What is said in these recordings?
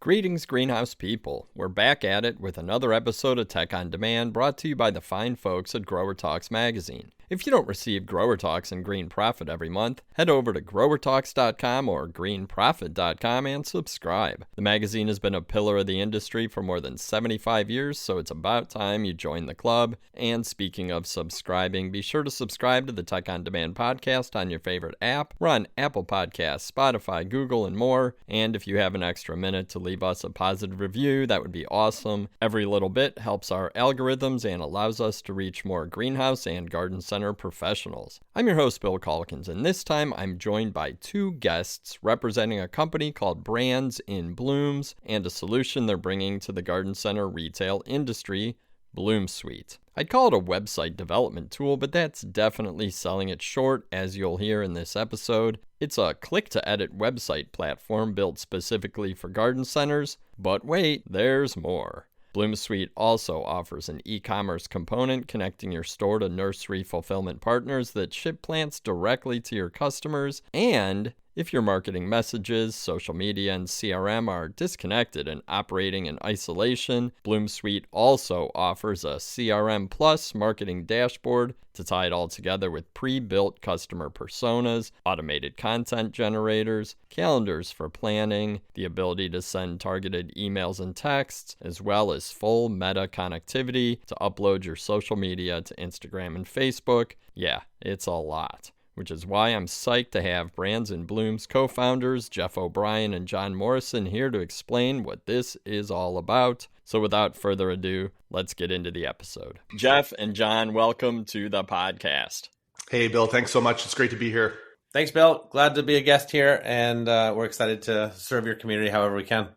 Greetings, greenhouse people. We're back at it with another episode of Tech on Demand brought to you by the fine folks at Grower Talks magazine. If you don't receive Grower Talks and Green Profit every month, head over to growertalks.com or greenprofit.com and subscribe. The magazine has been a pillar of the industry for more than 75 years, so it's about time you join the club. And speaking of subscribing, be sure to subscribe to the Tech on Demand podcast on your favorite app. We're on Apple Podcasts, Spotify, Google, and more. And if you have an extra minute to leave us a positive review, that would be awesome. Every little bit helps our algorithms and allows us to reach more greenhouse and garden center professionals. I'm your host, Bill Calkins, and this time I'm joined by two guests representing a company called Brands in Blooms and a solution they're bringing to the garden center retail industry, BloomSuite. I'd call it a website development tool, but that's definitely selling it short, as you'll hear in this episode. It's a click-to-edit website platform built specifically for garden centers, but wait, there's more. BloomSuite also offers an e-commerce component connecting your store to nursery fulfillment partners that ship plants directly to your customers. And if your marketing messages, social media, and CRM are disconnected and operating in isolation, BloomSuite also offers a CRM Plus marketing dashboard to tie it all together with pre-built customer personas, automated content generators, calendars for planning, the ability to send targeted emails and texts, as well as full meta connectivity to upload your social media to Instagram and Facebook. Yeah, it's a lot. Which is why I'm psyched to have Brands in Bloom's co-founders, Jeff O'Brien and John Morrison, here to explain what this is all about. So without further ado, let's get into the episode. Jeff and John, welcome to the podcast. Hey, Bill. Thanks so much. It's great to be here. Thanks, Bill. Glad to be a guest here, and we're excited to serve your community however we can.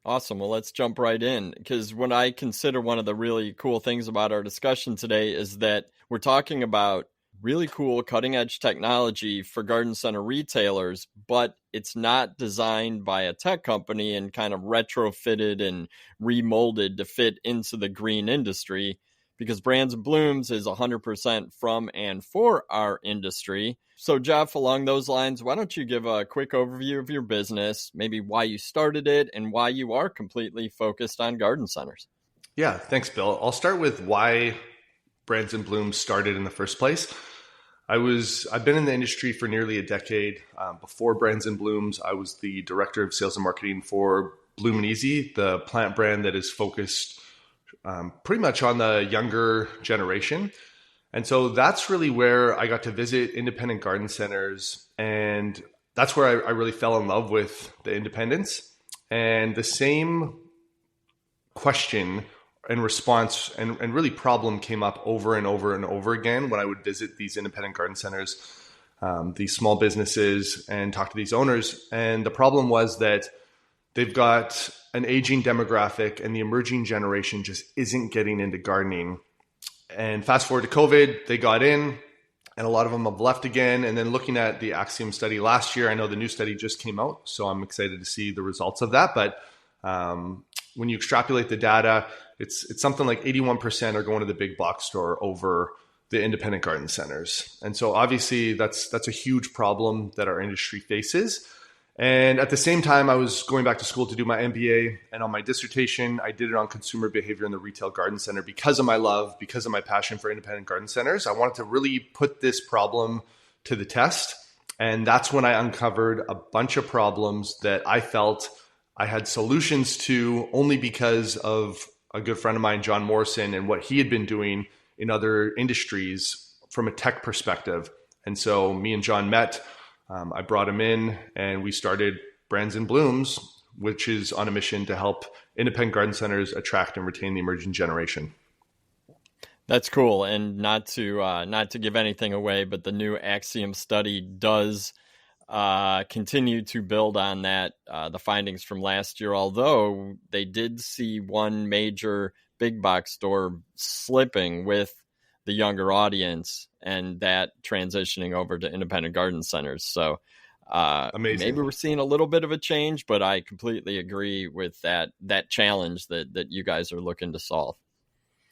Awesome. Well, let's jump right in, because what I consider one of the really cool things about our discussion today is that we're talking about really cool cutting-edge technology for garden center retailers, but it's not designed by a tech company and kind of retrofitted and remolded to fit into the green industry, because Brands and Blooms is 100% from and for our industry. So Jeff, along those lines, why don't you give a quick overview of your business, maybe why you started it and why you are completely focused on garden centers? Yeah, thanks, Bill. I'll start with why Brands and Blooms started in the first place. I've been in the industry for nearly a decade. Before Brands and Blooms, I was the director of sales and marketing for Bloom and Easy, the plant brand that is focused pretty much on the younger generation. And so that's really where I got to visit independent garden centers. And that's where I really fell in love with the independents. And the same question and response and really problem came up over and over and over again when I would visit these independent garden centers, these small businesses, and talk to these owners. And the problem was that they've got an aging demographic and the emerging generation just isn't getting into gardening. And fast forward to COVID, they got in and a lot of them have left again. And then looking at the Axiom study last year, I know the new study just came out, so I'm excited to see the results of that. But when you extrapolate the data, it's something like 81% are going to the big box store over the independent garden centers. And so obviously that's a huge problem that our industry faces. And at the same time, I was going back to school to do my MBA, and on my dissertation, I did it on consumer behavior in the retail garden center because of my love, because of my passion for independent garden centers. I wanted to really put this problem to the test. And that's when I uncovered a bunch of problems that I felt I had solutions to only because of a good friend of mine, John Morrison, and what he had been doing in other industries from a tech perspective. And so me and John met. I brought him in and we started Brands and Blooms, which is on a mission to help independent garden centers attract and retain the emerging generation. That's cool. And not to give anything away, but the new Axiom study does continue to build on that, the findings from last year, although they did see one major big box store slipping with the younger audience and that transitioning over to independent garden centers. So Amazing. Maybe we're seeing a little bit of a change, but I completely agree with that challenge that you guys are looking to solve.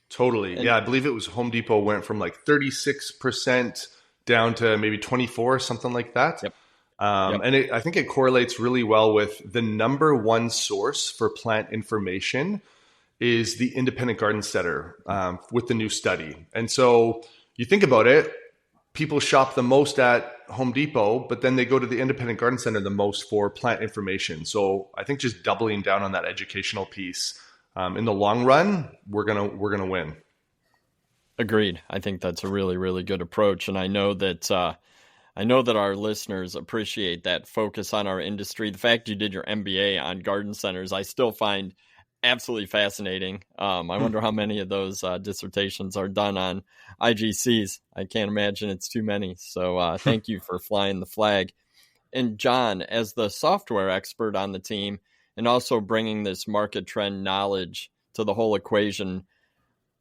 Totally. And, yeah, I believe it was Home Depot went from like 36% down to maybe 24, something like that. Yep. Yep. I think it correlates really well with the number one source for plant information is the independent garden center with the new study. And so you think about it, people shop the most at Home Depot, but then they go to the independent garden center the most for plant information. So I think just doubling down on that educational piece in the long run, we're gonna win. Agreed. I think that's a really, really good approach. And I know that our listeners appreciate that focus on our industry. The fact you did your MBA on garden centers, I still find absolutely fascinating. I wonder how many of those dissertations are done on IGCs. I can't imagine it's too many. So thank you for flying the flag. And John, as the software expert on the team and also bringing this market trend knowledge to the whole equation,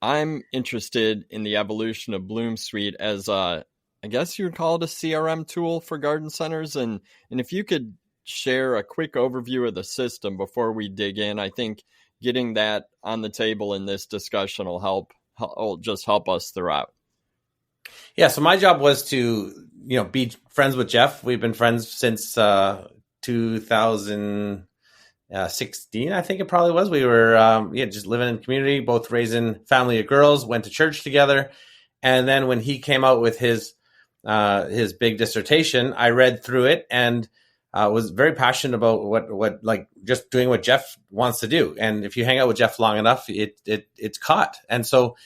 I'm interested in the evolution of BloomSuite as I guess you'd call it a CRM tool for garden centers. And if you could share a quick overview of the system before we dig in, I think getting that on the table in this discussion will just help us throughout. Yeah, so my job was to, be friends with Jeff. We've been friends since 2016, I think it probably was. We were just living in the community, both raising family of girls, went to church together. And then when he came out with his big dissertation, I read through it and was very passionate about what like just doing what Jeff wants to do. And if you hang out with Jeff long enough, it's caught. And so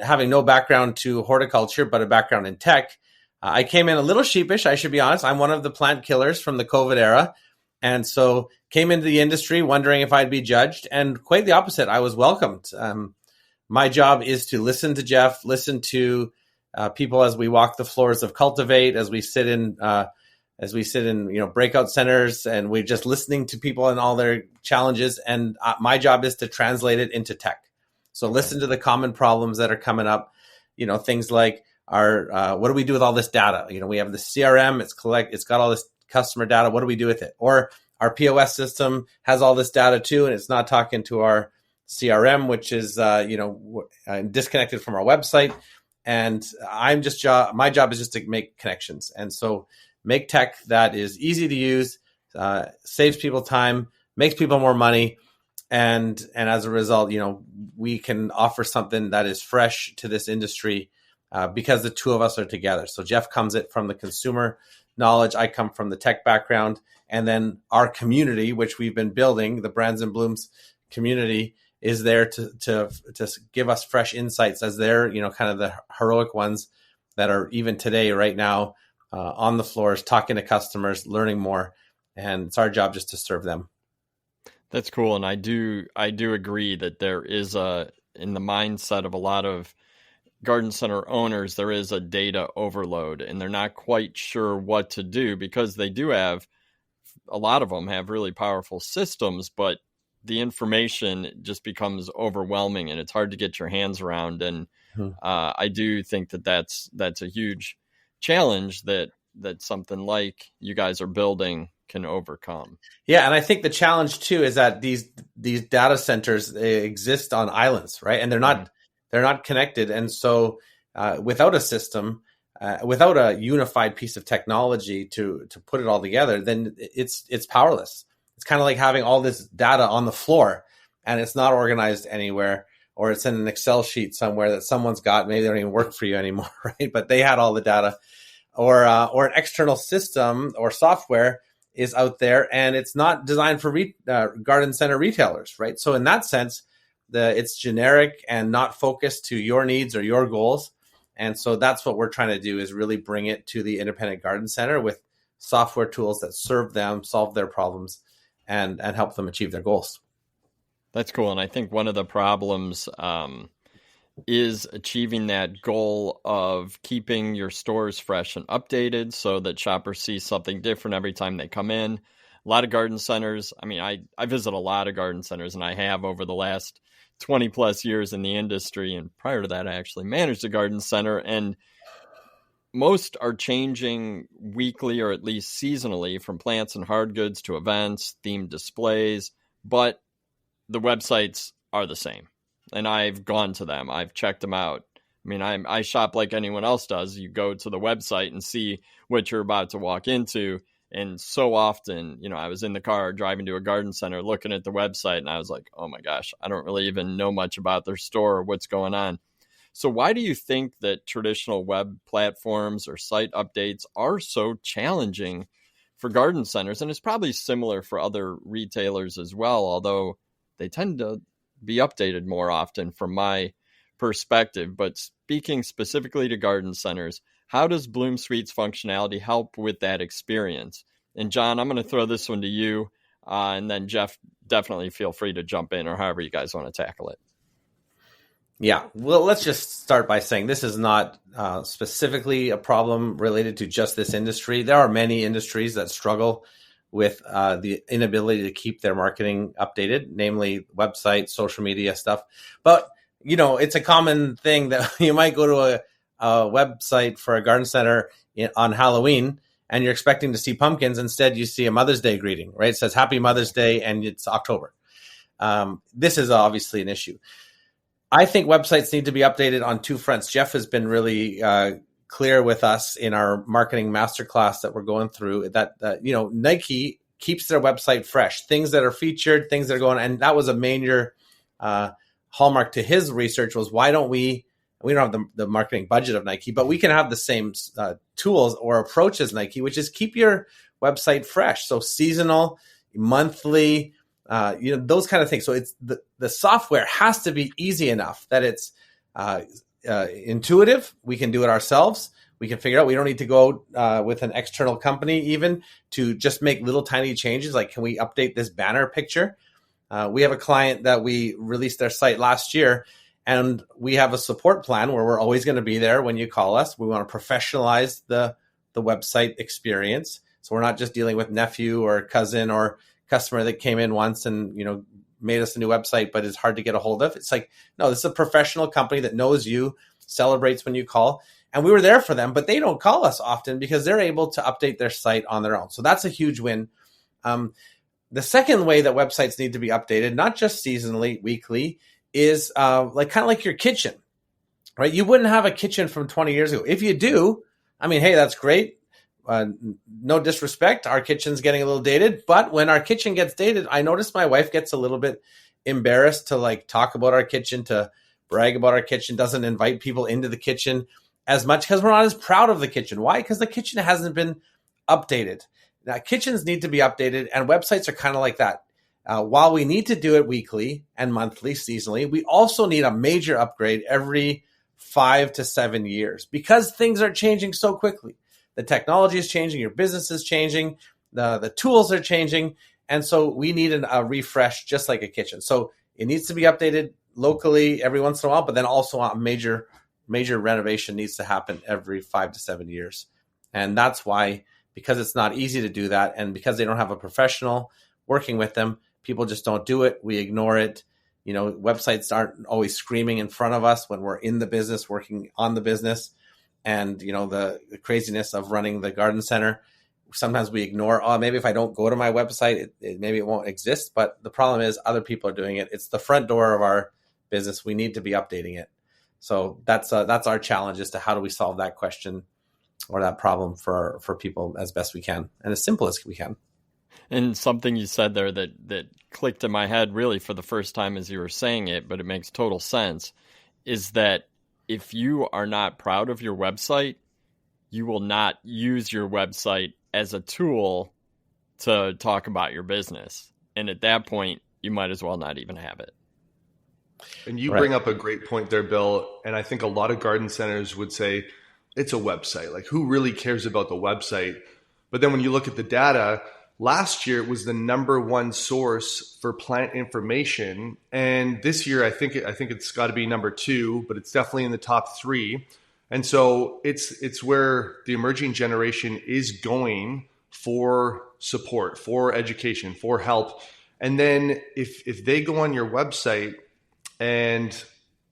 having no background to horticulture, but a background in tech, I came in a little sheepish, I should be honest. I'm one of the plant killers from the COVID era. And so came into the industry wondering if I'd be judged, and quite the opposite. I was welcomed. My job is to listen to Jeff, listen to people as we walk the floors of Cultivate, as we sit in breakout centers, and we're just listening to people and all their challenges. And my job is to translate it into tech. So listen to the common problems that are coming up. Things like what do we do with all this data? We have the CRM. It's got all this customer data. What do we do with it? Or our POS system has all this data too, and it's not talking to our CRM, which is disconnected from our website. And my job is just to make connections. And so make tech that is easy to use, saves people time, makes people more money. And as a result, we can offer something that is fresh to this industry because the two of us are together. So Jeff comes from the consumer knowledge. I come from the tech background. And then our community, which we've been building, the Brands and Blooms community, is there to give us fresh insights as they're, kind of the heroic ones that are even today, right now, on the floors, talking to customers, learning more. And it's our job just to serve them. That's cool. And I do agree that there is in the mindset of a lot of garden center owners, there is a data overload, and they're not quite sure what to do because they do have, a lot of them have really powerful systems, but the information just becomes overwhelming and it's hard to get your hands around. And I do think that that's a huge challenge that something like you guys are building can overcome. Yeah. And I think the challenge too is that these data centers, they exist on islands, right? And they're not connected. And so without a system, without a unified piece of technology to put it all together, then it's powerless. It's kind of like having all this data on the floor and it's not organized anywhere, or it's in an Excel sheet somewhere that someone's got. Maybe they don't even work for you anymore, right? But they had all the data, or an external system or software is out there and it's not designed for garden center retailers, right? So in that sense, it's generic and not focused to your needs or your goals. And so that's what we're trying to do, is really bring it to the independent garden center with software tools that serve them, solve their problems, and help them achieve their goals. That's cool. And I think one of the problems is achieving that goal of keeping your stores fresh and updated so that shoppers see something different every time they come in. A lot of garden centers, I visit a lot of garden centers, and I have over the last 20 plus years in the industry. And prior to that, I actually managed a garden center, and most are changing weekly or at least seasonally, from plants and hard goods to events, themed displays, but the websites are the same. And I've gone to them. I've checked them out. I shop like anyone else does. You go to the website and see what you're about to walk into. And so often, I was in the car driving to a garden center looking at the website and I was like, oh my gosh, I don't really even know much about their store or what's going on. So why do you think that traditional web platforms or site updates are so challenging for garden centers? And it's probably similar for other retailers as well, although they tend to be updated more often from my perspective. But speaking specifically to garden centers, how does BloomSuite's functionality help with that experience? And John, I'm going to throw this one to you, and then Jeff, definitely feel free to jump in or however you guys want to tackle it. Yeah, well, let's just start by saying this is not specifically a problem related to just this industry. There are many industries that struggle with the inability to keep their marketing updated, namely websites, social media stuff. But, it's a common thing that you might go to a website for a garden center on Halloween and you're expecting to see pumpkins. Instead, you see a Mother's Day greeting, right? It says Happy Mother's Day and it's October. This is obviously an issue. I think websites need to be updated on two fronts. Jeff has been really clear with us in our marketing masterclass that we're going through that, Nike keeps their website fresh, things that are featured, things that are going, and that was a major hallmark to his research was why don't we don't have the marketing budget of Nike, but we can have the same tools or approach as Nike, which is keep your website fresh. So seasonal, monthly, those kind of things. So it's the software has to be easy enough that it's intuitive. We can do it ourselves. We can figure out. We don't need to go with an external company even to just make little tiny changes. Like, can we update this banner picture? We have a client that we released their site last year, and we have a support plan where we're always going to be there when you call us. We want to professionalize the website experience. So we're not just dealing with nephew or cousin or customer that came in once and, made us a new website, but is hard to get a hold of. It's like, no, this is a professional company that knows you, celebrates when you call. And we were there for them, but they don't call us often because they're able to update their site on their own. So that's a huge win. The second way that websites need to be updated, not just seasonally, weekly, is kind of like your kitchen, right? You wouldn't have a kitchen from 20 years ago. If you do, hey, that's great. No disrespect. Our kitchen's getting a little dated, but when our kitchen gets dated, I notice my wife gets a little bit embarrassed to talk about our kitchen, to brag about our kitchen, doesn't invite people into the kitchen as much because we're not as proud of the kitchen. Why? Because the kitchen hasn't been updated. Now, kitchens need to be updated, and websites are kind of like that. While we need to do it weekly and monthly, seasonally, we also need a major upgrade every 5 to 7 years because things are changing so quickly. The technology is changing, your business is changing, the tools are changing, and so we need a refresh just like a kitchen. So it needs to be updated locally every once in a while, but then also a major renovation needs to happen every 5 to 7 years. And that's why, because it's not easy to do that, and because they don't have a professional working with them, people just don't do it. We ignore it. Websites aren't always screaming in front of us when we're in the business, working on the business. And, the craziness of running the garden center, sometimes we ignore, maybe if I don't go to my website, maybe it won't exist. But the problem is other people are doing it. It's the front door of our business. We need to be updating it. So that's our challenge as to how do we solve that question or that problem for people as best we can and as simple as we can. And something you said there that clicked in my head really for the first time as you were saying it, but it makes total sense, is that if you are not proud of your website, you will not use your website as a tool to talk about your business. And at that point, you might as well not even have it. And you bring up a great point there, Bill. And I think a lot of garden centers would say it's a website. Like, who really cares about the website? But then when you look at the data, last year it was the number one source for plant information, and this year I think it's got to be number 2, but it's definitely in the top 3. And so it's where the emerging generation is going for support, for education, for help. And then if they go on your website and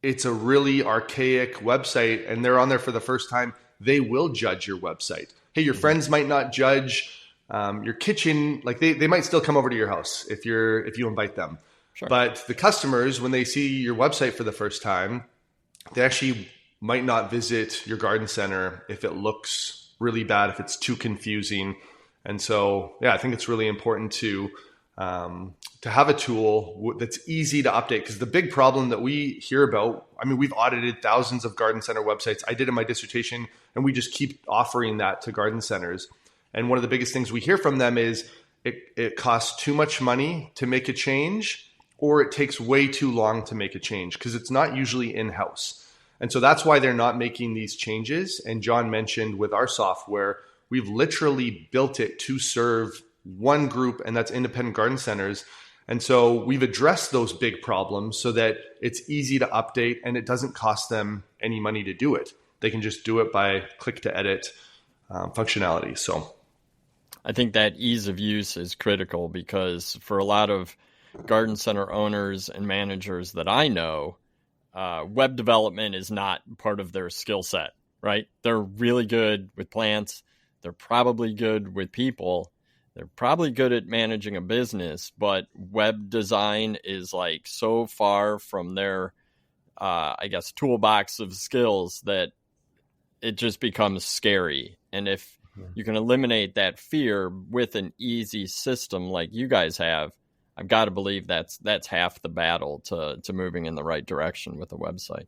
it's a really archaic website and they're on there for the first time, they will judge your website. Hey, your friends might not judge your kitchen, like they might still come over to your house if you invite them. Sure. But the customers, when they see your website for the first time, they actually might not visit your garden center if it looks really bad, if it's too confusing. And so, yeah, I think it's really important to have a tool that's easy to update. Because the big problem that we hear about, I mean, we've audited thousands of garden center websites. I did in my dissertation, and we just keep offering that to garden centers. And one of the biggest things we hear from them is it costs too much money to make a change, or it takes way too long to make a change because it's not usually in-house. And so that's why they're not making these changes. And John mentioned with our software, we've literally built it to serve one group, and that's independent garden centers. And so we've addressed those big problems so that it's easy to update and it doesn't cost them any money to do it. They can just do it by click to edit functionality. So I think that ease of use is critical because for a lot of garden center owners and managers that I know, web development is not part of their skill set, right? They're really good with plants. They're probably good with people. They're probably good at managing a business, but web design is like so far from their, toolbox of skills that it just becomes scary. And if you can eliminate that fear with an easy system like you guys have, I've got to believe that's half the battle to moving in the right direction with a website.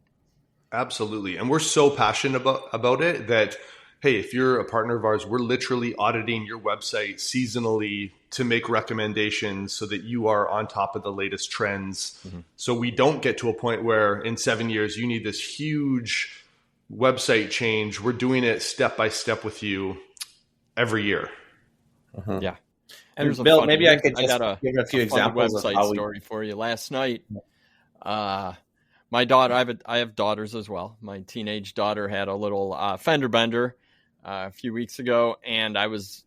Absolutely. And we're so passionate about it that, hey, if you're a partner of ours, we're literally auditing your website seasonally to make recommendations so that you are on top of the latest trends. Mm-hmm. So we don't get to a point where in 7 years you need this huge website change. We're doing it step by step with you every year. Mm-hmm. Yeah. And Bill, maybe I could just give a few examples of website story for you. Last night, my daughter, I have daughters as well. My teenage daughter had a little fender bender a few weeks ago, and I was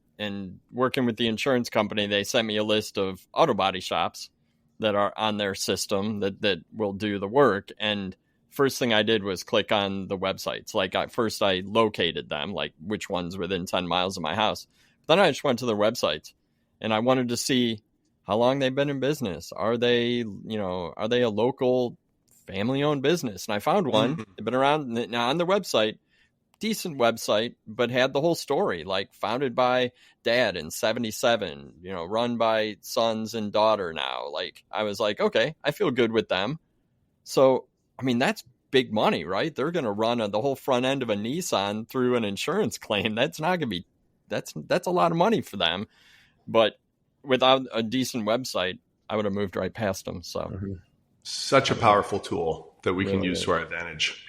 working with the insurance company. They sent me a list of auto body shops that are on their system that will do the work. And first thing I did was click on the websites. Like first I located them, like which one's within 10 miles of my house. Then I just went to their websites. And I wanted to see how long they've been in business. Are they a local family-owned business? And I found one. Mm-hmm. They've been around now on their website, decent website, but had the whole story, like founded by dad in 1977, run by sons and daughter now. Like I was like, okay, I feel good with them. So, I mean, that's big money, right? They're going to run the whole front end of a Nissan through an insurance claim. That's not going to be, that's a lot of money for them. But without a decent website, I would have moved right past them. So, such a powerful tool that we can use to our advantage.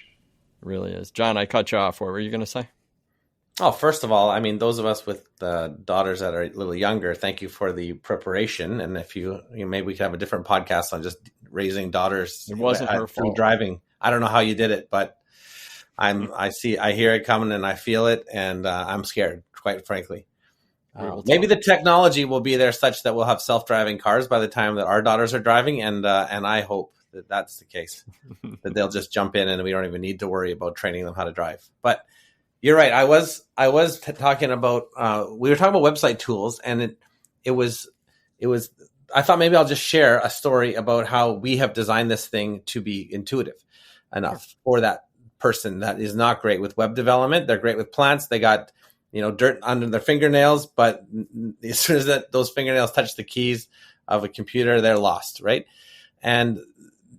It really is. John, I cut you off. What were you going to say? Oh, first of all, I mean, those of us with daughters that are a little younger, thank you for the preparation. And if you maybe we could have a different podcast on just raising daughters. It wasn't her fault. Driving. I don't know how you did it, but I hear it coming and I feel it, and I'm scared, quite frankly. Maybe the technology will be there such that we'll have self-driving cars by the time that our daughters are driving, and I hope that that's the case, that they'll just jump in and we don't even need to worry about training them how to drive. But you're right. I was talking about we were talking about website tools, and it was. I thought maybe I'll just share a story about how we have designed this thing to be intuitive enough for that person that is not great with web development. They're great with plants. They got dirt under their fingernails, but as soon as those fingernails touch the keys of a computer, they're lost, right? And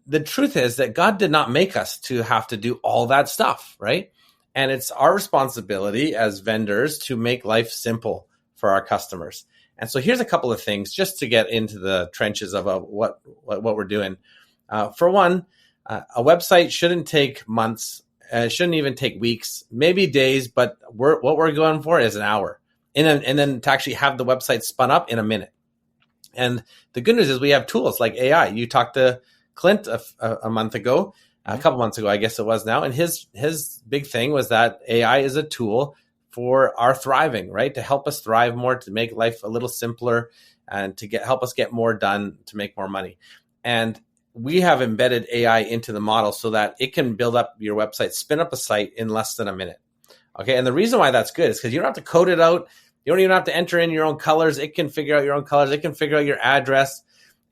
the truth is that God did not make us to have to do all that stuff, right? And it's our responsibility as vendors to make life simple for our customers. And so here's a couple of things just to get into the trenches of what we're doing. For one, a website shouldn't take months. It shouldn't even take weeks, maybe days, but what we're going for is an hour. And then to actually have the website spun up in a minute. And the good news is we have tools like AI. You talked to Clint a month ago, a couple months ago, I guess it was now. And his big thing was that AI is a tool for our thriving, right? To help us thrive more, to make life a little simpler, and to help us get more done, to make more money. And we have embedded AI into the model so that it can build up your website, spin up a site in less than a minute. Okay. And the reason why that's good is because you don't have to code it out. You don't even have to enter in your own colors. It can figure out your own colors. It can figure out your address.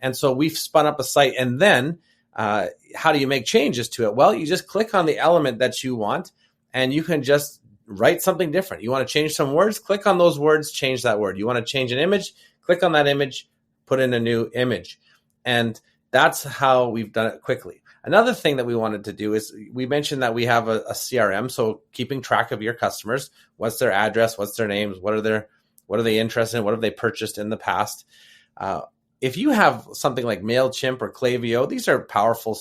And so we've spun up a site. And then how do you make changes to it? Well, you just click on the element that you want, and you can just write something different. You want to change some words, click on those words, change that word. You want to change an image, click on that image, put in a new image. And that's how we've done it quickly. Another thing that we wanted to do is we mentioned that we have a CRM. So keeping track of your customers, what's their address, what's their names, what are they interested in, what have they purchased in the past. If you have something like MailChimp or Klaviyo, these are powerful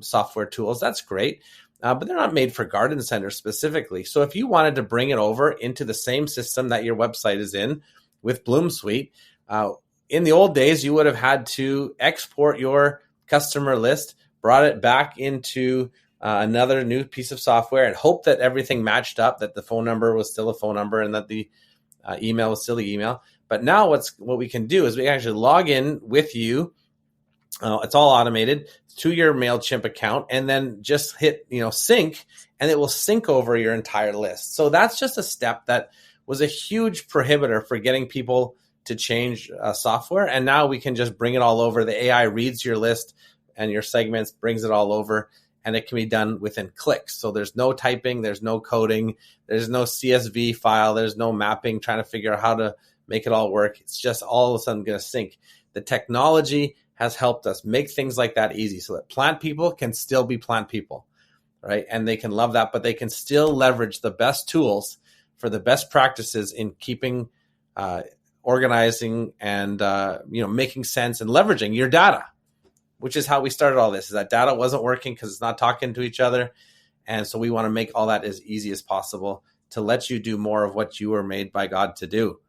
software tools. That's great. But they're not made for garden centers specifically. So if you wanted to bring it over into the same system that your website is in with BloomSuite, in the old days, you would have had to export your customer list, brought it back into another new piece of software and hope that everything matched up, that the phone number was still a phone number and that the email was still the email. But now what we can do is we actually log in with you. It's all automated to your MailChimp account and then just hit, sync, and it will sync over your entire list. So that's just a step that was a huge prohibitor for getting people to change software. And now we can just bring it all over. The AI reads your list and your segments, brings it all over, and it can be done within clicks. So there's no typing, there's no coding, there's no CSV file, there's no mapping, trying to figure out how to make it all work. It's just all of a sudden going to sync. The technology has helped us make things like that easy so that plant people can still be plant people, right? And they can love that, but they can still leverage the best tools for the best practices in keeping, organizing and, making sense and leveraging your data, which is how we started all this, is that data wasn't working because it's not talking to each other. And so we want to make all that as easy as possible to let you do more of what you were made by God to do.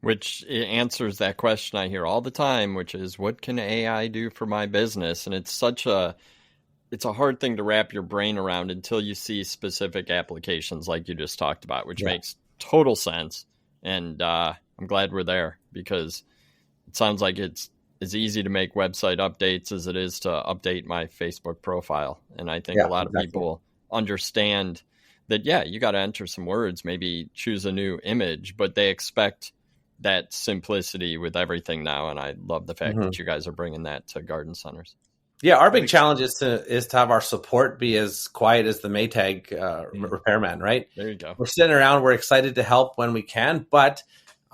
Which answers that question I hear all the time, which is, what can AI do for my business? And it's it's a hard thing to wrap your brain around until you see specific applications like you just talked about, which makes total sense. And I'm glad we're there, because it sounds like it's as easy to make website updates as it is to update my Facebook profile. And I think a lot of people understand that, you got to enter some words, maybe choose a new image, but they expect that simplicity with everything now. And I love the fact that you guys are bringing that to garden centers. Yeah, our big challenge is to have our support be as quiet as the Maytag repairman, right? There you go. We're sitting around, we're excited to help when we can, but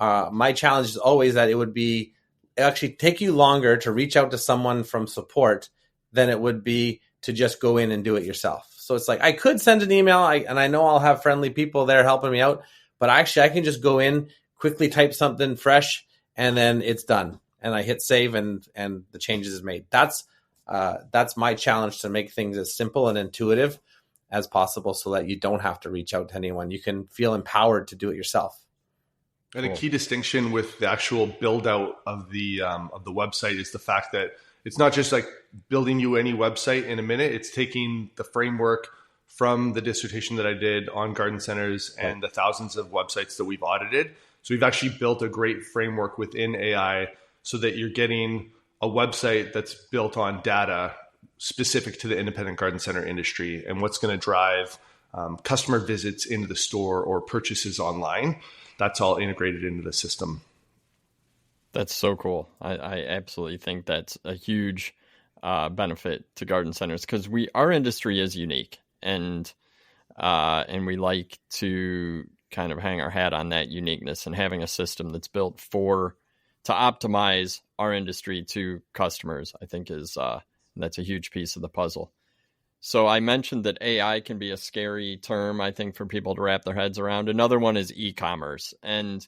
my challenge is always that it would be actually take you longer to reach out to someone from support than it would be to just go in and do it yourself. So it's like, I could send an email, and I know I'll have friendly people there helping me out, but actually I can just go in, quickly type something fresh, and then it's done. And I hit save and the changes is made. That's my challenge, to make things as simple and intuitive as possible so that you don't have to reach out to anyone. You can feel empowered to do it yourself. And a key distinction with the actual build out of the website is the fact that it's not just like building you any website in a minute. It's taking the framework from the dissertation that I did on garden centers and the thousands of websites that we've audited. So we've actually built a great framework within AI so that you're getting a website that's built on data specific to the independent garden center industry and what's going to drive customer visits into the store or purchases online. That's all integrated into the system. That's so cool. I absolutely think that's a huge benefit to garden centers, because our industry is unique, and we like to kind of hang our hat on that uniqueness, and having a system that's built to optimize our industry to customers, I think that's a huge piece of the puzzle. So I mentioned that AI can be a scary term, I think, for people to wrap their heads around. Another one is e-commerce. And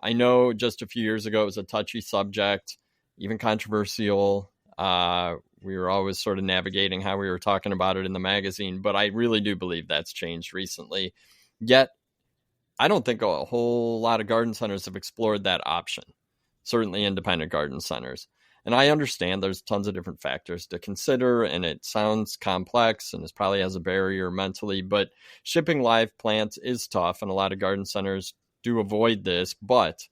I know just a few years ago it was a touchy subject, even controversial. We were always sort of navigating how we were talking about it in the magazine, but I really do believe that's changed recently. Yet, I don't think a whole lot of garden centers have explored that option, certainly independent garden centers. And I understand there's tons of different factors to consider, and it sounds complex and it probably has a barrier mentally, but shipping live plants is tough, and a lot of garden centers do avoid this. But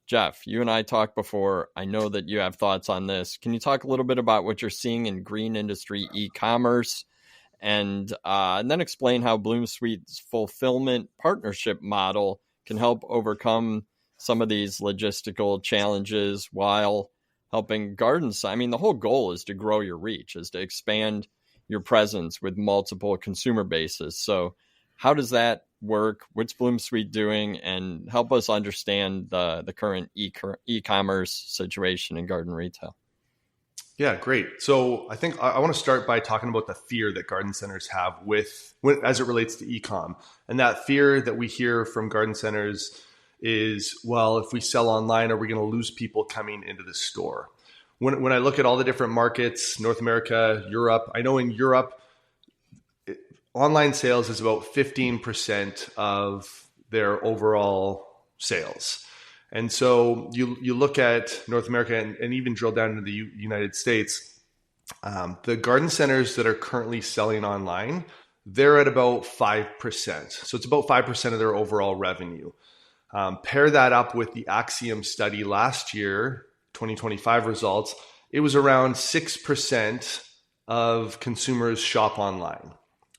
Jeff, you and I talked before. I know that you have thoughts on this. Can you talk a little bit about what you're seeing in green industry e-commerce, and then explain how BloomSuite's fulfillment partnership model can help overcome some of these logistical challenges while helping gardens? I mean, the whole goal is to grow your reach, is to expand your presence with multiple consumer bases. So How does that work? What's BloomSuite doing? And help us understand the current e-commerce situation in garden retail. Yeah, great. So I think I want to start by talking about the fear that garden centers have as it relates to e-com. And that fear that we hear from garden centers is, well, if we sell online, are we going to lose people coming into the store? When I look at all the different markets, North America, Europe, I know in Europe, online sales is about 15% of their overall sales. And so you look at North America and even drill down into the United States, the garden centers that are currently selling online, they're at about 5%. So it's about 5% of their overall revenue. Pair that up with the Axiom study last year, 2025 results, it was around 6% of consumers shop online.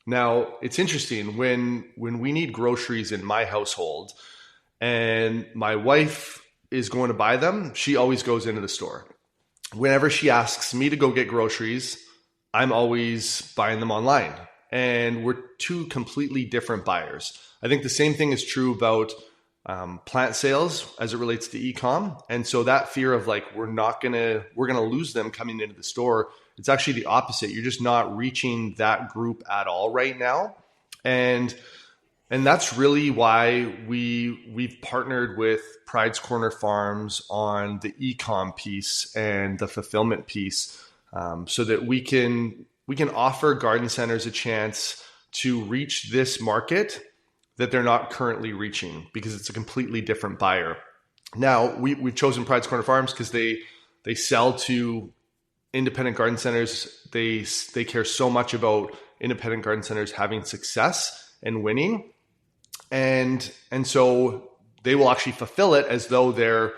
Now, it's interesting when we need groceries in my household, and my wife is going to buy them, she always goes into the store. Whenever she asks me to go get groceries, I'm always buying them online. And we're two completely different buyers. I think the same thing is true about plant sales as it relates to e-com. And so that fear of like, we're going to lose them coming into the store, it's actually the opposite. You're just not reaching that group at all right now. And that's really why we've partnered with Pride's Corner Farms on the e-com piece and the fulfillment piece, so that we can offer garden centers a chance to reach this market that they're not currently reaching, because it's a completely different buyer. Now, we've chosen Pride's Corner Farms because they sell to independent garden centers. They care so much about independent garden centers having success and winning. And so they will actually fulfill it as though they're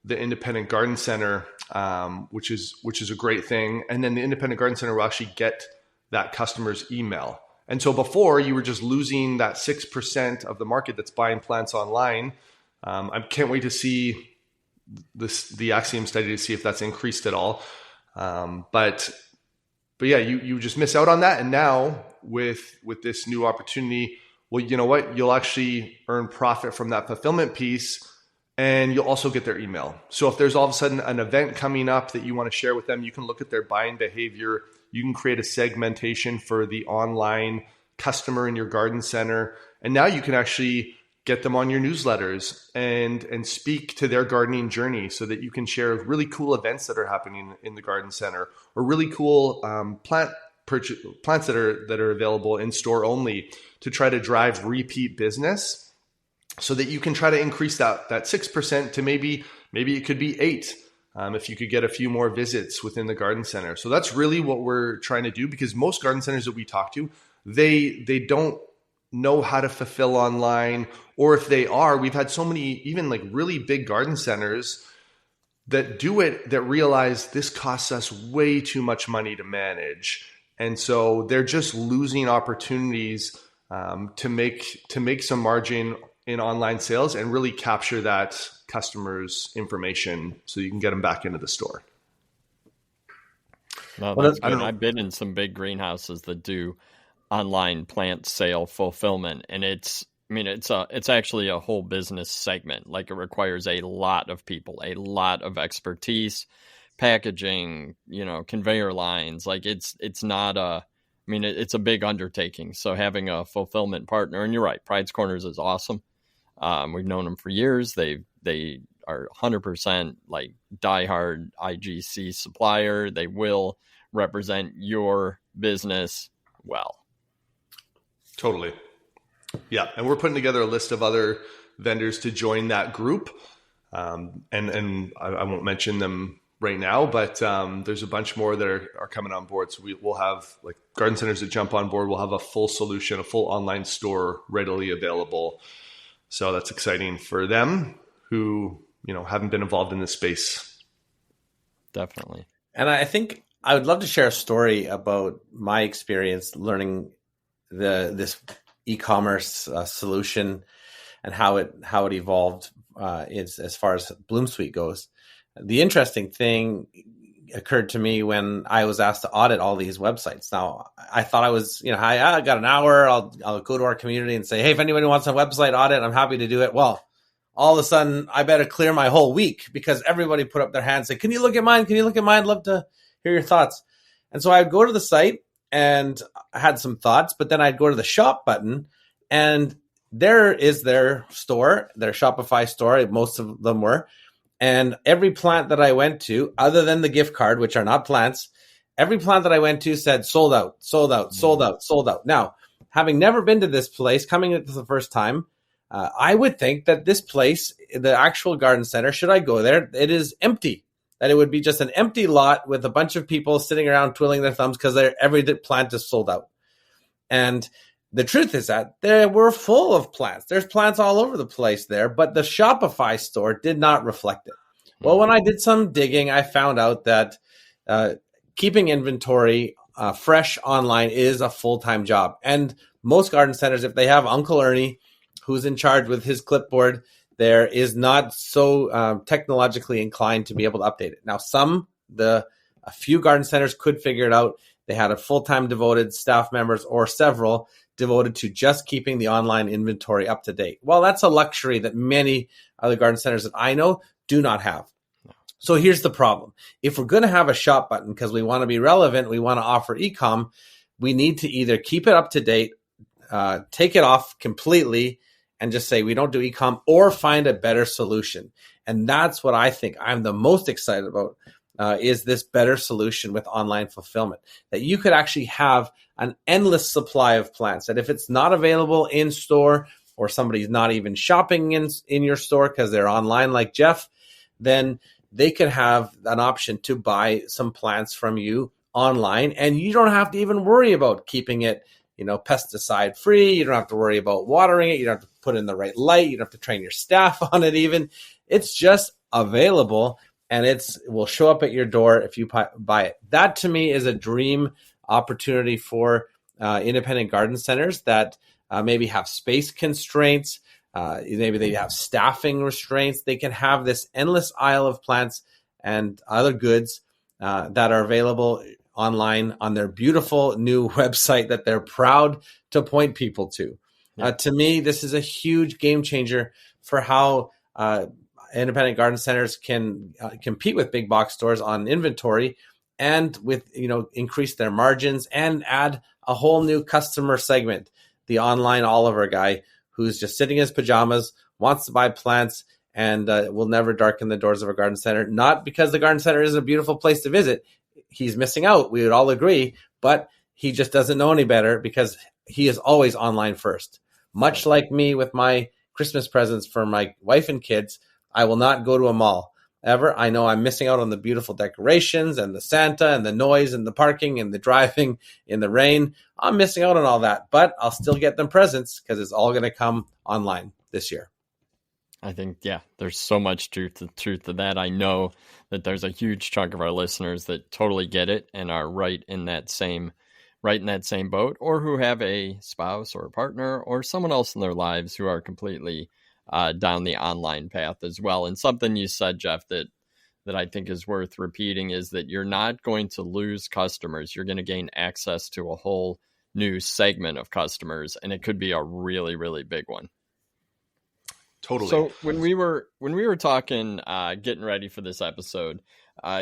the independent garden center, which is a great thing. And then the independent garden center will actually get that customer's email. And so before, you were just losing that 6% of the market that's buying plants online. I can't wait to see the Axiom study to see if that's increased at all. But yeah, you just miss out on that. And now with this new opportunity, well, you know what? You'll actually earn profit from that fulfillment piece, and you'll also get their email. So if there's all of a sudden an event coming up that you want to share with them, you can look at their buying behavior. You can create a segmentation for the online customer in your garden center. And now you can actually get them on your newsletters and speak to their gardening journey, so that you can share really cool events that are happening in the garden center, or really cool plants that are available in store only, to try to drive repeat business, so that you can try to increase that 6% to maybe it could be 8%, if you could get a few more visits within the garden center. So that's really what we're trying to do, because most garden centers that we talk to, they don't know how to fulfill online, or if they are, we've had so many even like really big garden centers that do it that realize this costs us way too much money to manage. And so they're just losing opportunities to make some margin in online sales and really capture that customer's information so you can get them back into the store. No, that's good. I've been in some big greenhouses that do online plant sale fulfillment, and it's actually a whole business segment. Like, it requires a lot of people, a lot of expertise, packaging, conveyor lines. Like, it's a big undertaking. So having a fulfillment partner, and you're right, Pride's Corners is awesome. We've known them for years. They are 100% like diehard IGC supplier. They will represent your business well. Totally. Yeah. And we're putting together a list of other vendors to join that group. And I won't mention them right now, but there's a bunch more that are coming on board. So we'll have like garden centers that jump on board. We'll have a full solution, a full online store readily available. So that's exciting for them who, haven't been involved in this space. Definitely. And I think I would love to share a story about my experience learning this e-commerce solution and how it evolved as far as BloomSuite goes. The interesting thing, occurred to me when I was asked to audit all these websites. Now, I thought I was, I got an hour. I'll go to our community and say, hey, if anybody wants a website audit, I'm happy to do it. Well, all of a sudden, I better clear my whole week because everybody put up their hands and say, can you look at mine? Can you look at mine? I'd love to hear your thoughts. And so I'd go to the site and I had some thoughts, but then I'd go to the shop button and there is their store, their Shopify store. Most of them were. And every plant that I went to, other than the gift card, which are not plants, every plant that I went to said sold out, sold out, sold out, sold out. Now, having never been to this place, coming into the first time, I would think that this place, the actual garden center, should I go there, it is empty. That it would be just an empty lot with a bunch of people sitting around twiddling their thumbs because every plant is sold out. And the truth is that they were full of plants. There's plants all over the place there, but the Shopify store did not reflect it. Well, when I did some digging, I found out that keeping inventory fresh online is a full-time job. And most garden centers, if they have Uncle Ernie, who's in charge with his clipboard, there is not so technologically inclined to be able to update it. Now, a few garden centers could figure it out. They had a full-time devoted staff members or several devoted to just keeping the online inventory up to date. Well, that's a luxury that many other garden centers that I know do not have. So here's the problem. If we're going to have a shop button because we want to be relevant, we want to offer e-com, we need to either keep it up to date, take it off completely, and just say we don't do e-com, or find a better solution. And that's what I think I'm the most excited about, is this better solution with online fulfillment, that you could actually have an endless supply of plants, that if it's not available in store or somebody's not even shopping in your store because they're online like Jeff, then they could have an option to buy some plants from you online, and you don't have to even worry about keeping it, pesticide free. You don't have to worry about watering it. You don't have to put in the right light. You don't have to train your staff on it even. It's just available, and it will show up at your door if you buy it. That to me is a dream opportunity for independent garden centers that maybe have space constraints. Maybe they have staffing restraints. They can have this endless aisle of plants and other goods that are available online on their beautiful new website that they're proud to point people to. To me, this is a huge game changer for how independent garden centers can compete with big box stores on inventory and with, increase their margins and add a whole new customer segment, the online Oliver guy who's just sitting in his pajamas, wants to buy plants, and will never darken the doors of a garden center. Not because the garden center isn't a beautiful place to visit. He's missing out, we would all agree, but he just doesn't know any better because he is always online first. Much like me with my Christmas presents for my wife and kids, I will not go to a mall ever. I know I'm missing out on the beautiful decorations and the Santa and the noise and the parking and the driving in the rain. I'm missing out on all that, but I'll still get them presents because it's all going to come online this year. I think, there's so much truth to that. I know that there's a huge chunk of our listeners that totally get it and are right in that same boat, or who have a spouse or a partner or someone else in their lives who are completely down the online path as well. And something you said, Jeff, that I think is worth repeating is that you're not going to lose customers. You're going to gain access to a whole new segment of customers, and it could be a really, really big one. Totally. So when we were talking, getting ready for this episode,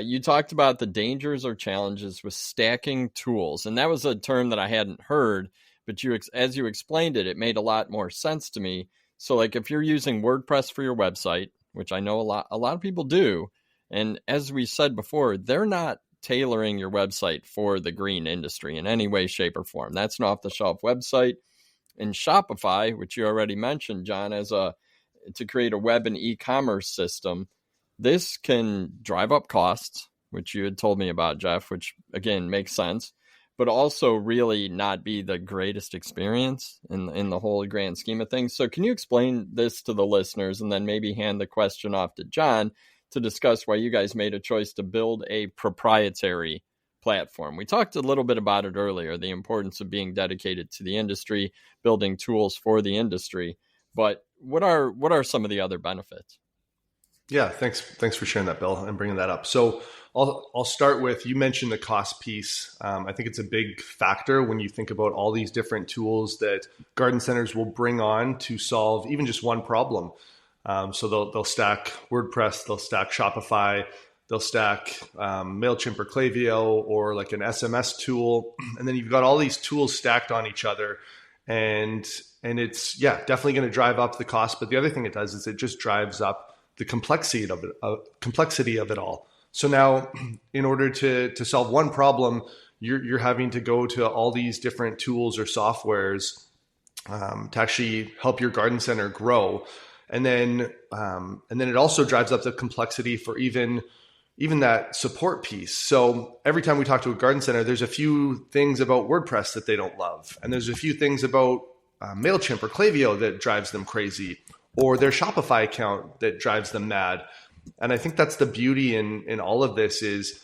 you talked about the dangers or challenges with stacking tools, and that was a term that I hadn't heard. But as you explained it, it made a lot more sense to me. So, like, if you're using WordPress for your website, which I know a lot of people do, and as we said before, they're not tailoring your website for the green industry in any way, shape, or form. That's an off-the-shelf website. In Shopify, which you already mentioned, John, to create a web and e-commerce system, this can drive up costs, which you had told me about, Jeff, which again makes sense, but also really not be the greatest experience in the whole grand scheme of things. So can you explain this to the listeners and then maybe hand the question off to John to discuss why you guys made a choice to build a proprietary platform? We talked a little bit about it earlier, the importance of being dedicated to the industry, building tools for the industry, but what are some of the other benefits? Yeah, thanks for sharing that, Bill, and bringing that up. So I'll start with, you mentioned the cost piece. I think it's a big factor when you think about all these different tools that garden centers will bring on to solve even just one problem. So they'll stack WordPress, they'll stack Shopify, they'll stack Mailchimp or Klaviyo or like an SMS tool, and then you've got all these tools stacked on each other, and it's definitely going to drive up the cost. But the other thing it does is it just drives up the complexity of it all. So now, in order to solve one problem, you're having to go to all these different tools or softwares to actually help your garden center grow, and then it also drives up the complexity for even that support piece. So every time we talk to a garden center, there's a few things about WordPress that they don't love, and there's a few things about Mailchimp or Klaviyo that drives them crazy, or their Shopify account that drives them mad. And I think that's the beauty in all of this is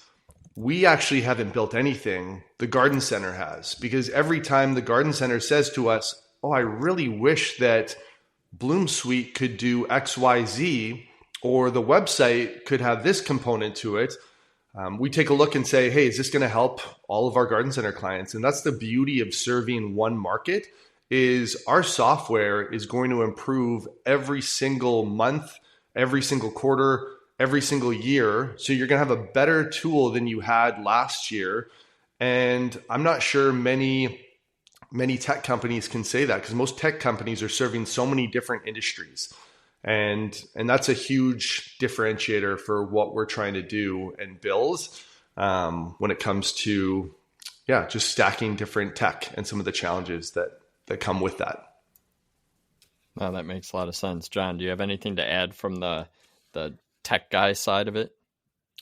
we actually haven't built anything. The garden center has, because every time the garden center says to us, oh, I really wish that BloomSuite could do XYZ, or the website could have this component to it, we take a look and say, hey, is this going to help all of our garden center clients? And that's the beauty of serving one market, is our software is going to improve every single month, every single quarter, every single year. So you're going to have a better tool than you had last year. And I'm not sure many tech companies can say that, because most tech companies are serving so many different industries. And that's a huge differentiator for what we're trying to do and build when it comes to, just stacking different tech and some of the challenges that come with that. No, that makes a lot of sense. John, do you have anything to add from the tech guy side of it?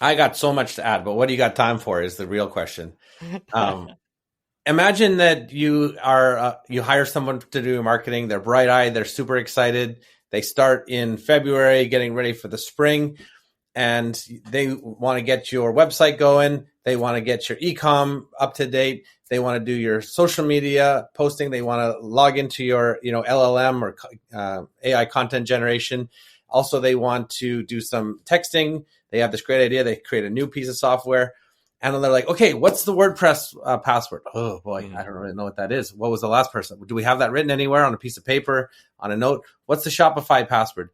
I got so much to add, but what do you got time for is the real question. Imagine that you hire someone to do marketing. They're bright-eyed. They're super excited. They start in February, getting ready for the spring, and they want to get your website going. They want to get your e-com up to date. They want to do your social media posting. They want to log into your, LLM or AI content generation. Also, they want to do some texting. They have this great idea. They create a new piece of software, and then they're like, okay, what's the WordPress password? Oh boy, I don't really know what that is. What was the last person? Do we have that written anywhere on a piece of paper, on a note? What's the Shopify password?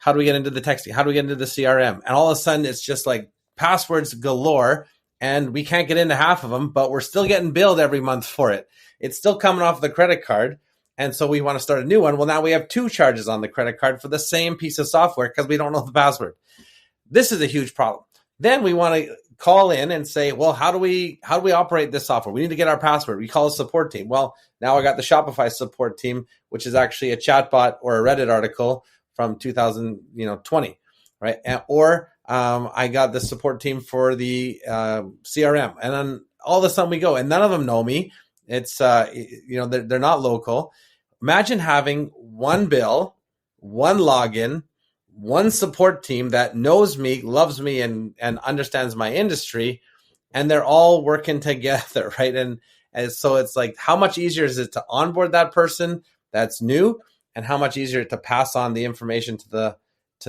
How do we get into the texting? How do we get into the CRM? And all of a sudden, it's just like passwords galore, and we can't get into half of them, but we're still getting billed every month for it. It's still coming off the credit card. And so we want to start a new one. Well, now we have 2 charges on the credit card for the same piece of software because we don't know the password. This is a huge problem. Then we want to call in and say, well, how do we operate this software? We need to get our password. We call a support team. Well, now I got the Shopify support team, which is actually a chatbot or a Reddit article from 2020, right? Or I got the support team for the CRM, and then all of a sudden we go, and none of them know me. It's they're not local. Imagine having one bill, one login, one support team that knows me, loves me, and understands my industry, and they're all working together, right? And so it's like, how much easier is it to onboard that person that's new, and how much easier to pass on the information to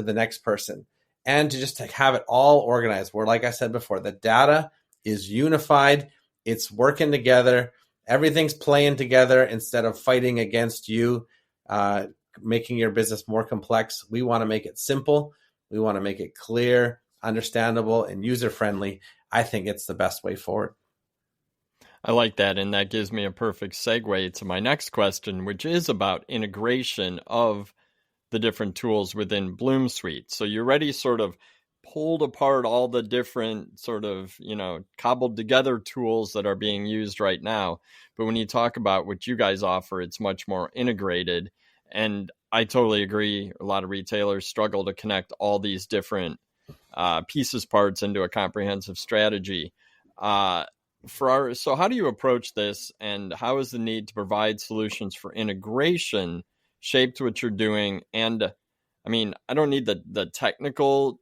the next person, and to just have it all organized, where, like I said before, the data is unified, it's working together, everything's playing together instead of fighting against you, making your business more complex. We want to make it simple. We want to make it clear, understandable, and user-friendly. I think it's the best way forward. I like that, and that gives me a perfect segue to my next question, which is about integration of the different tools within BloomSuite. So you already sort of pulled apart all the different sort of, cobbled together tools that are being used right now. But when you talk about what you guys offer, it's much more integrated. And I totally agree. A lot of retailers struggle to connect all these different parts into a comprehensive strategy. So how do you approach this, and how is the need to provide solutions for integration shaped what you're doing? And I mean, I don't need the technical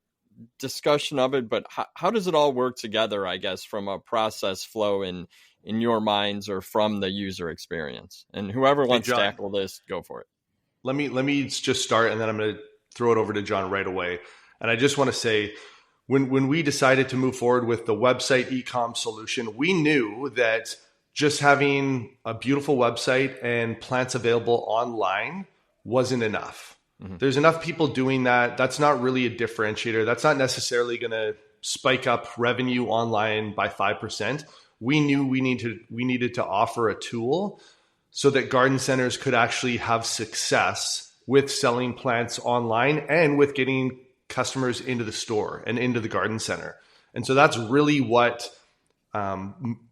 discussion of it, but how does it all work together, I guess, from a process flow in your minds, or from the user experience? And whoever wants to tackle this, go for it. Let me just start, and then I'm going to throw it over to John right away. And I just want to say, when we decided to move forward with the website e-com solution, we knew that just having a beautiful website and plants available online wasn't enough. Mm-hmm. There's enough people doing that. That's not really a differentiator. That's not necessarily going to spike up revenue online by 5%. We knew we needed to offer a tool so that garden centers could actually have success with selling plants online and with getting customers into the store and into the garden center. And so that's really what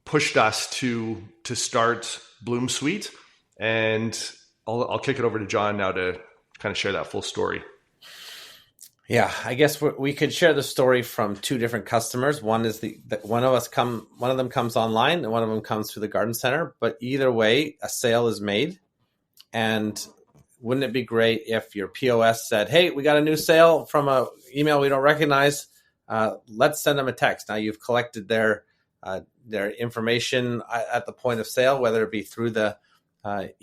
pushed us to start BloomSuite. And I'll kick it over to John now to kind of share that full story. Yeah, I guess we could share the story from two different customers. One is one of them comes online and one of them comes through the garden center. But either way, a sale is made. And wouldn't it be great if your POS said, "Hey, we got a new sale from a email we don't recognize. Let's send them a text." Now you've collected their information at the point of sale, whether it be through the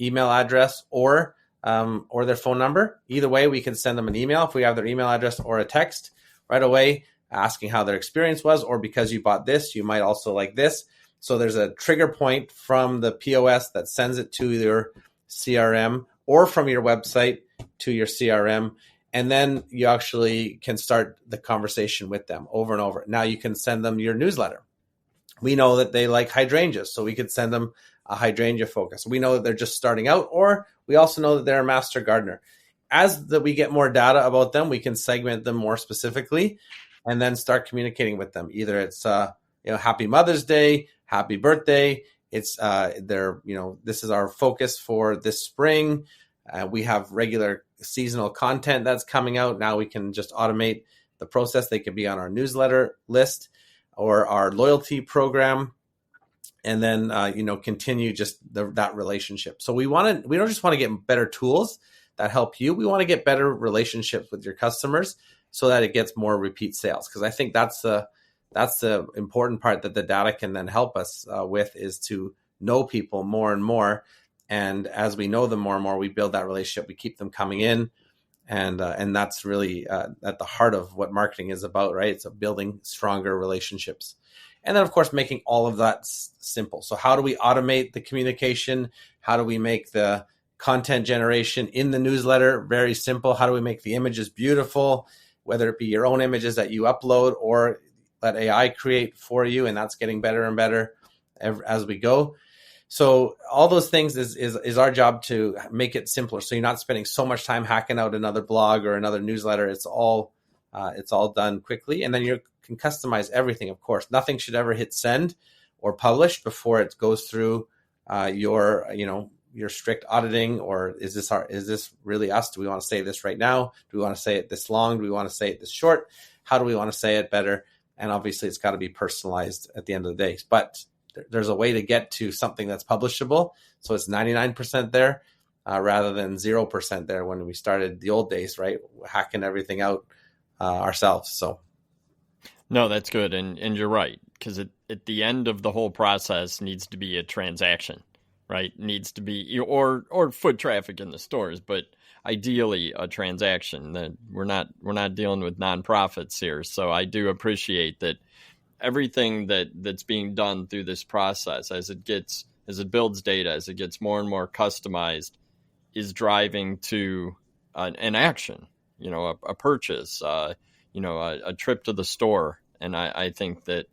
email address or their phone number. Either way, we can send them an email if we have their email address, or a text right away asking how their experience was, or because you bought this, you might also like this. So there's a trigger point from the POS that sends it to your CRM, or from your website to your CRM. And then you actually can start the conversation with them over and over. Now you can send them your newsletter. We know that they like hydrangeas, so we could send them a hydrangea focus. We know that they're just starting out, or we also know that they're a master gardener. As we get more data about them, we can segment them more specifically and then start communicating with them. Either it's Happy Mother's Day, Happy Birthday. It's this is our focus for this spring. We have regular seasonal content that's coming out. Now we can just automate the process. They can be on our newsletter list or our loyalty program, and then continue just that relationship. So we don't just want to get better tools that help you. We want to get better relationships with your customers so that it gets more repeat sales. Because I think that's the important part that the data can then help us with, is to know people more and more. And as we know them more and more, we build that relationship. We keep them coming in. And that's really at the heart of what marketing is about, right? It's building stronger relationships. And then, of course, making all of that simple. So how do we automate the communication? How do we make the content generation in the newsletter very simple? How do we make the images beautiful, whether it be your own images that you upload or let AI create for you? And that's getting better and better as we go. So all those things is our job to make it simpler. So you're not spending so much time hacking out another blog or another newsletter. It's all done quickly. And then you can customize everything, of course. Nothing should ever hit send or publish before it goes through your strict auditing. Or is this really us? Do we want to say this right now? Do we want to say it this long? Do we want to say it this short? How do we want to say it better? And obviously it's got to be personalized at the end of the day. But there's a way to get to something that's publishable. So it's 99% there rather than 0% there when we started the old days, right? Hacking everything out ourselves. So. No, that's good. And you're right, because at the end of the whole process needs to be a transaction, right? Needs to be, or foot traffic in the stores, but ideally a transaction. That we're not dealing with nonprofits here. So I do appreciate that everything that's being done through this process, as it builds data, as it gets more and more customized, is driving to an action, a purchase, a trip to the store. And I think that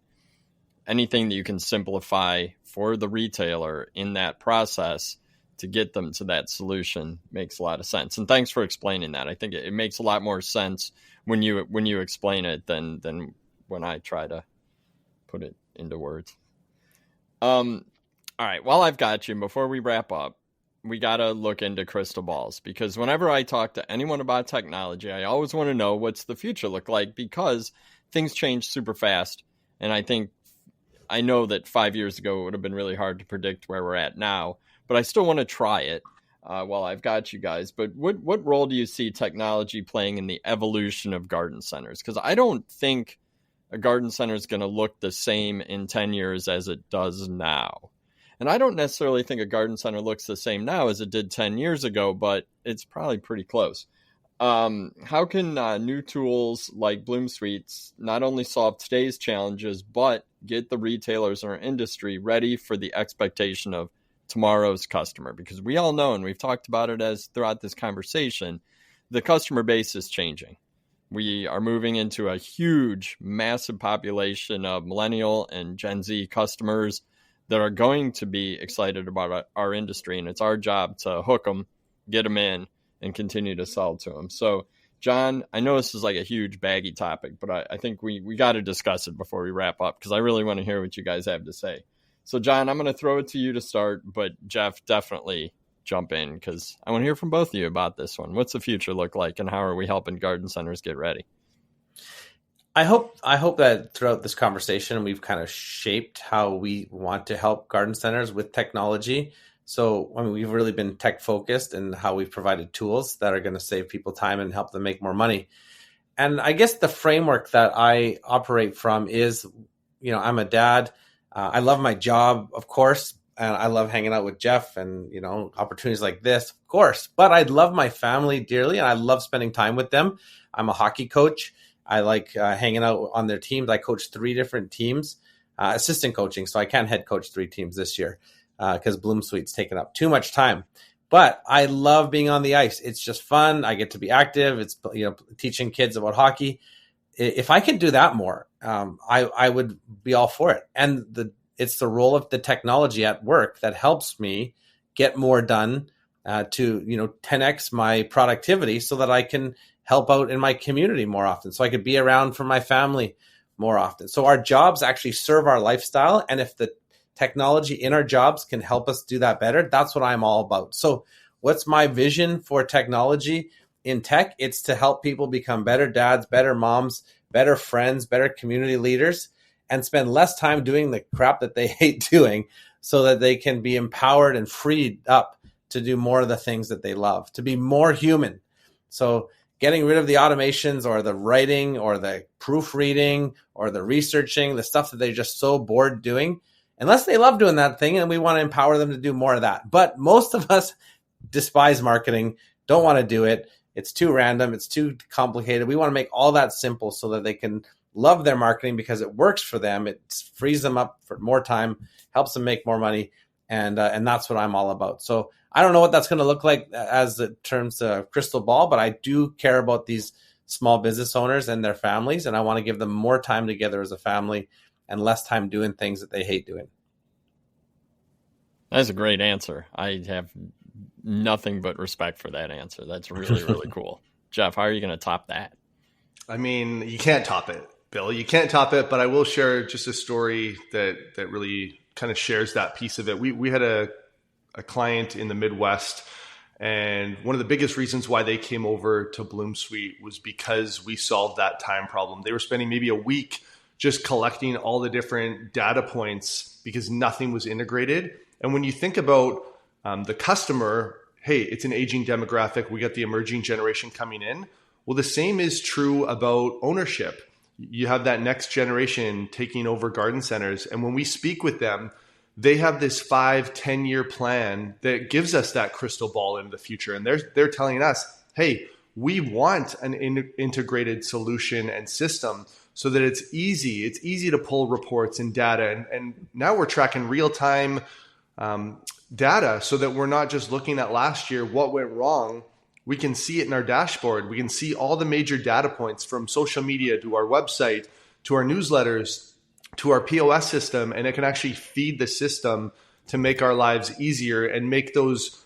anything that you can simplify for the retailer in that process to get them to that solution makes a lot of sense. And thanks for explaining that. I think it makes a lot more sense when you explain it than when I try to put it into words. All right. While I've got you, before we wrap up, we got to look into crystal balls, because whenever I talk to anyone about technology, I always want to know what's the future look like, because things change super fast. And I know that 5 years ago, it would have been really hard to predict where we're at now, but I still want to try it while I've got you guys. But what role do you see technology playing in the evolution of garden centers? Because I don't think a garden center is going to look the same in 10 years as it does now. And I don't necessarily think a garden center looks the same now as it did 10 years ago, but it's probably pretty close. How can new tools like BloomSuite not only solve today's challenges, but get the retailers in our industry ready for the expectation of tomorrow's customer? Because we all know, and we've talked about it as throughout this conversation, the customer base is changing. We are moving into a huge, massive population of millennial and Gen Z customers that are going to be excited about our industry. And it's our job to hook them, get them in, and continue to sell to them. So, John, I know this is like a huge baggy topic, but I think we got to discuss it before we wrap up, because I really want to hear what you guys have to say. So, John, I'm going to throw it to you to start, but Jeff, definitely jump in, because I want to hear from both of you about this one. What's the future look like, and how are we helping garden centers get ready? I hope that throughout this conversation, we've kind of shaped how we want to help garden centers with technology. So, I mean, we've really been tech focused in how we've provided tools that are going to save people time and help them make more money. And I guess the framework that I operate from is, I'm a dad. I love my job, of course, and I love hanging out with Jeff and, opportunities like this, of course. But I love my family dearly, and I love spending time with them. I'm a hockey coach. I like hanging out on their teams. I coach 3 different teams, assistant coaching, so I can't head coach 3 teams this year because BloomSuite's taken up too much time. But I love being on the ice. It's just fun. I get to be active. It's teaching kids about hockey. If I could do that more, I would be all for it. And it's the role of the technology at work that helps me get more done to 10x my productivity, so that I can help out in my community more often, so I could be around for my family more often. So our jobs actually serve our lifestyle, and if the technology in our jobs can help us do that better, that's what I'm all about. So what's my vision for technology in tech? It's to help people become better dads, better moms, better friends, better community leaders, and spend less time doing the crap that they hate doing, so that they can be empowered and freed up to do more of the things that they love, to be more human. So getting rid of the automations or the writing or the proofreading or the researching, the stuff that they're just so bored doing, unless they love doing that thing, and we want to empower them to do more of that. But most of us despise marketing, don't want to do it. It's too random. It's too complicated. We want to make all that simple so that they can love their marketing because it works for them. It frees them up for more time, helps them make more money. And that's what I'm all about. So I don't know what that's going to look like as it terms of crystal ball, but I do care about these small business owners and their families. And I want to give them more time together as a family and less time doing things that they hate doing. That's a great answer. I have nothing but respect for that answer. That's really, really cool. Jeff, how are you going to top that? I mean, you can't top it, Bill. You can't top it, but I will share just a story that really kind of shares that piece of it. We had a client in the Midwest, and one of the biggest reasons why they came over to BloomSuite was because we solved that time problem. They were spending maybe a week just collecting all the different data points because nothing was integrated. And when you think about the customer, hey, it's an aging demographic. We got the emerging generation coming in. Well, the same is true about ownership. You have that next generation taking over garden centers. And when we speak with them, they have this 5-10 year plan that gives us that crystal ball into the future. And they're telling us, hey, we want an integrated solution and system so that it's easy. It's easy to pull reports and data. And now we're tracking real-time data so that we're not just looking at last year, what went wrong. We can see it in our dashboard. We can see all the major data points from social media to our website, to our newsletters, to our POS system, and it can actually feed the system to make our lives easier and make those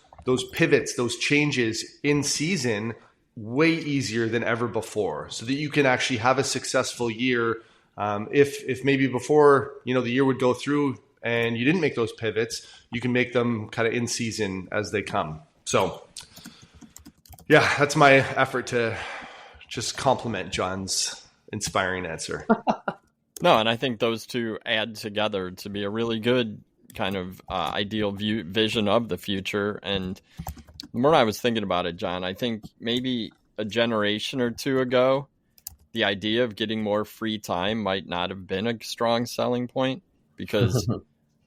pivots, those changes in season way easier than ever before, so that you can actually have a successful year. If maybe before, the year would go through and you didn't make those pivots, you can make them kind of in season as they come. So yeah, that's my effort to just compliment John's inspiring answer. No, and I think those two add together to be a really good kind of ideal vision of the future. And the more I was thinking about it, John, I think maybe a generation or two ago, the idea of getting more free time might not have been a strong selling point because,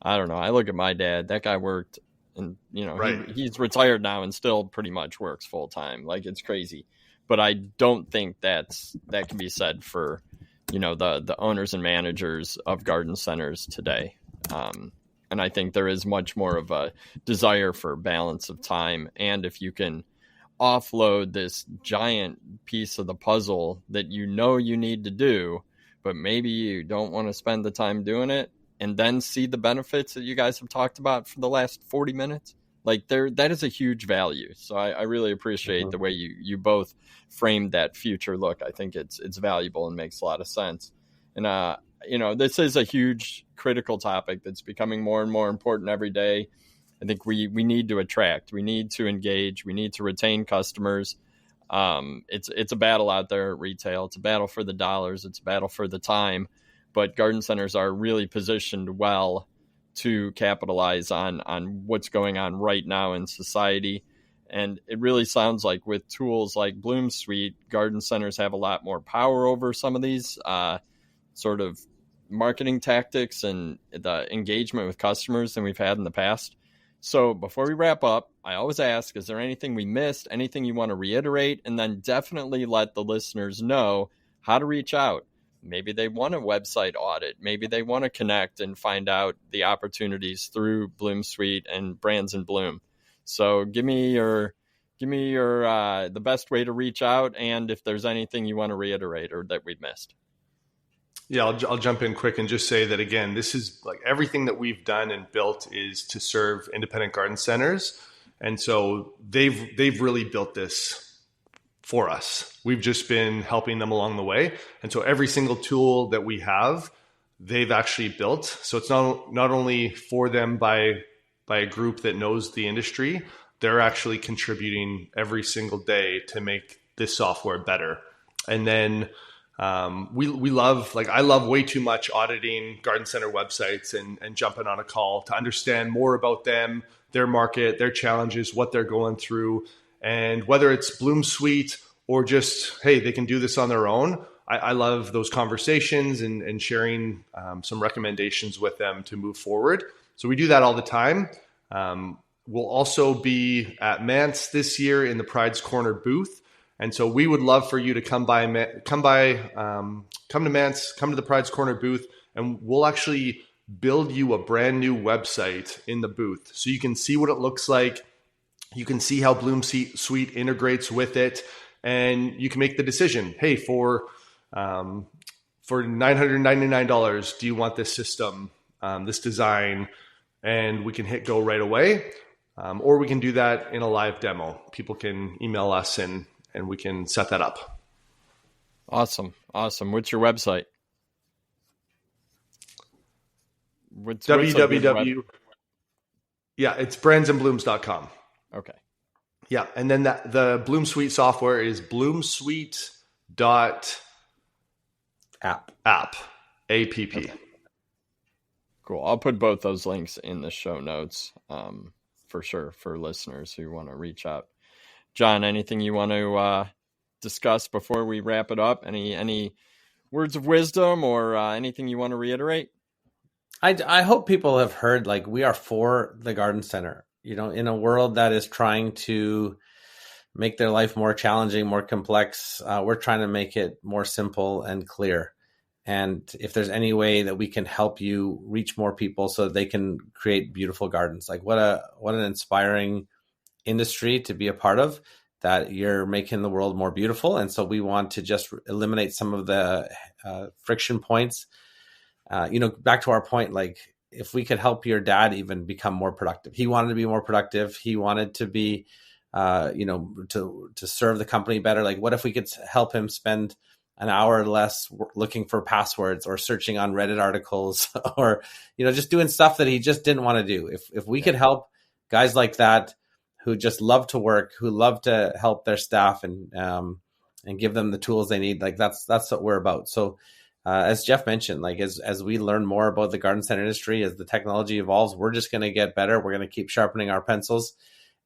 I don't know, I look at my dad, that guy worked and, right. he's retired now and still pretty much works full time. Like, it's crazy. but I don't think that can be said for, the owners and managers of garden centers today. And I think there is much more of a desire for balance of time. And if you can offload this giant piece of the puzzle that you need to do, but maybe you don't want to spend the time doing it, and then see the benefits that you guys have talked about for the last 40 minutes, like that is a huge value. So I really appreciate the way you both framed that future look. I think it's valuable and makes a lot of sense. And, this is a huge critical topic that's becoming more and more important every day. I think we need to attract, we need to engage, we need to retain customers. It's a battle out there at retail. It's a battle for the dollars. It's a battle for the time. But garden centers are really positioned well to capitalize on what's going on right now in society. And it really sounds like with tools like BloomSuite, garden centers have a lot more power over some of these sort of marketing tactics and the engagement with customers than we've had in the past. So before we wrap up, I always ask, is there anything we missed, anything you want to reiterate? And then definitely let the listeners know how to reach out. Maybe they want a website audit. Maybe they want to connect and find out the opportunities through BloomSuite and Brands in Bloom. So give me your the best way to reach out, and if there's anything you want to reiterate or that we've missed. Yeah, I'll jump in quick and just say that, again, this is like everything that we've done and built is to serve independent garden centers. And so they've really built this for us. We've just been helping them along the way. And so every single tool that we have, they've actually built. So it's not only for them by a group that knows the industry, they're actually contributing every single day to make this software better. And then we love, like, I love way too much auditing garden center websites and jumping on a call to understand more about them, their market, their challenges, what they're going through. And whether it's BloomSuite or just, hey, they can do this on their own, I love those conversations and sharing some recommendations with them to move forward. So we do that all the time. We'll also be at Mance this year in the Pride's Corner booth. And so we would love for you to come to Mance, come to the Pride's Corner booth, and we'll actually build you a brand new website in the booth. So you can see what it looks like. You can see how BloomSuite integrates with it, and you can make the decision. Hey, for $999, do you want this system, this design? And we can hit go right away. Or we can do that in a live demo. People can email us and we can set that up. Awesome. What's your website? www. Yeah, it's brandsandblooms.com. Okay. Yeah, and then the BloomSuite software is bloomsuite.app. App. Okay. Cool. I'll put both those links in the show notes for sure for listeners who want to reach out. John, anything you want to discuss before we wrap it up? Any words of wisdom or anything you want to reiterate? I hope people have heard, like, we are for the garden center. In a world that is trying to make their life more challenging, more complex, we're trying to make it more simple and clear. And if there's any way that we can help you reach more people so that they can create beautiful gardens, like what an inspiring industry to be a part of, that you're making the world more beautiful. And so we want to just eliminate some of the friction points. Back to our point, like, if we could help your dad even become more productive, he wanted to be more productive. He wanted to be, to serve the company better. Like, what if we could help him spend an hour or less looking for passwords or searching on Reddit articles or, just doing stuff that he just didn't want to do. If we could help guys like that who just love to work, who love to help their staff and give them the tools they need, like that's what we're about. So as Jeff mentioned, like as we learn more about the garden center industry, as the technology evolves, we're just going to get better. We're going to keep sharpening our pencils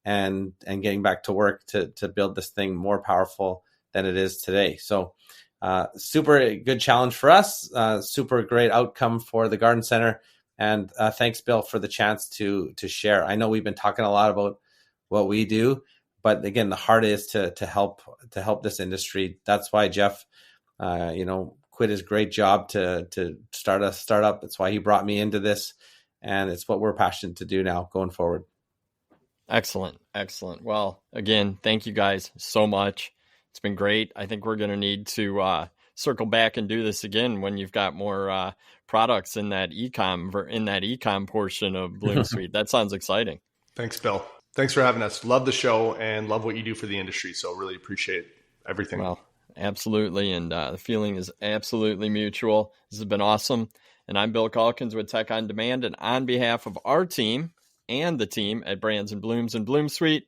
and getting back to work to build this thing more powerful than it is today. So super good challenge for us, super great outcome for the garden center. And thanks, Bill, for the chance to share. I know we've been talking a lot about what we do, But again, the heart is to help this industry. That's why Jeff, quit his great job to start a startup. That's why he brought me into this, and it's what we're passionate to do now going forward. Excellent. Well, again, thank you guys so much. It's been great. I think we're going to need to circle back and do this again when you've got more products in that ecom portion of BloomSuite. That sounds exciting. Thanks, Bill. Thanks for having us. Love the show and love what you do for the industry. So really appreciate everything. Well, absolutely. And the feeling is absolutely mutual. This has been awesome. And I'm Bill Calkins with Tech on Demand. And on behalf of our team and the team at Brands and Blooms and BloomSuite,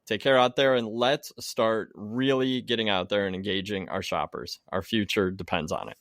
take care out there, and let's start really getting out there and engaging our shoppers. Our future depends on it.